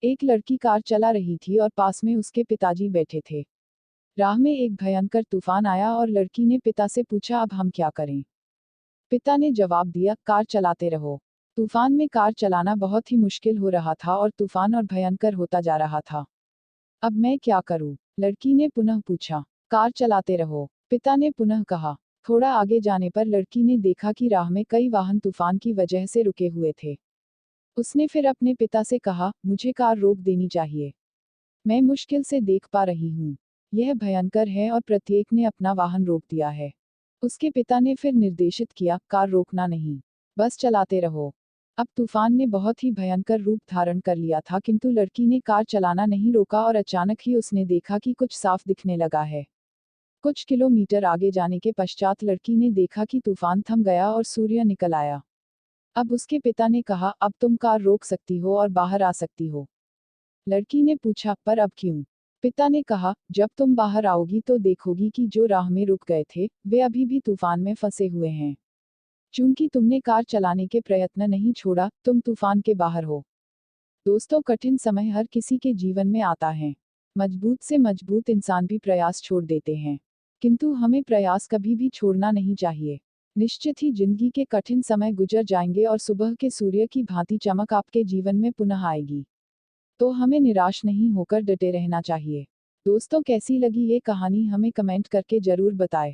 एक लड़की कार चला रही थी और पास में उसके पिताजी बैठे थे। राह में एक भयंकर तूफान आया और लड़की ने पिता से पूछा, अब हम क्या करें? पिता ने जवाब दिया, कार चलाते रहो। तूफान में कार चलाना बहुत ही मुश्किल हो रहा था और तूफान और भयंकर होता जा रहा था। अब मैं क्या करूं? लड़की ने पुनः पूछा। कार चलाते रहो, पिता ने पुनः कहा। थोड़ा आगे जाने पर लड़की ने देखा कि राह में कई वाहन तूफान की वजह से रुके हुए थे। उसने फिर अपने पिता से कहा, मुझे कार रोक देनी चाहिए। मैं मुश्किल से देख पा रही हूँ। यह भयंकर है और प्रत्येक ने अपना वाहन रोक दिया है। उसके पिता ने फिर निर्देशित किया, कार रोकना नहीं, बस चलाते रहो। अब तूफान ने बहुत ही भयंकर रूप धारण कर लिया था, किंतु लड़की ने कार चलाना नहीं रोका और अचानक ही उसने देखा कि कुछ साफ दिखने लगा है। कुछ किलोमीटर आगे जाने के पश्चात लड़की ने देखा कि तूफान थम गया और सूर्य निकल आया। अब उसके पिता ने कहा, अब तुम कार रोक सकती हो और बाहर आ सकती हो। लड़की ने पूछा, पर अब क्यों? पिता ने कहा, जब तुम बाहर आओगी तो देखोगी कि जो राह में रुक गए थे, वे अभी भी तूफान में फंसे हुए हैं। चूंकि तुमने कार चलाने के प्रयत्न नहीं छोड़ा, तुम तूफान के बाहर हो। दोस्तों, कठिन समय हर किसी के जीवन में आता है। मजबूत से मजबूत इंसान भी प्रयास छोड़ देते हैं, किंतु हमें प्रयास कभी भी छोड़ना नहीं चाहिए। निश्चित ही जिंदगी के कठिन समय गुजर जाएंगे और सुबह के सूर्य की भांति चमक आपके जीवन में पुनः आएगी। तो हमें निराश नहीं होकर डटे रहना चाहिए। दोस्तों, कैसी लगी ये कहानी हमें कमेंट करके जरूर बताएं।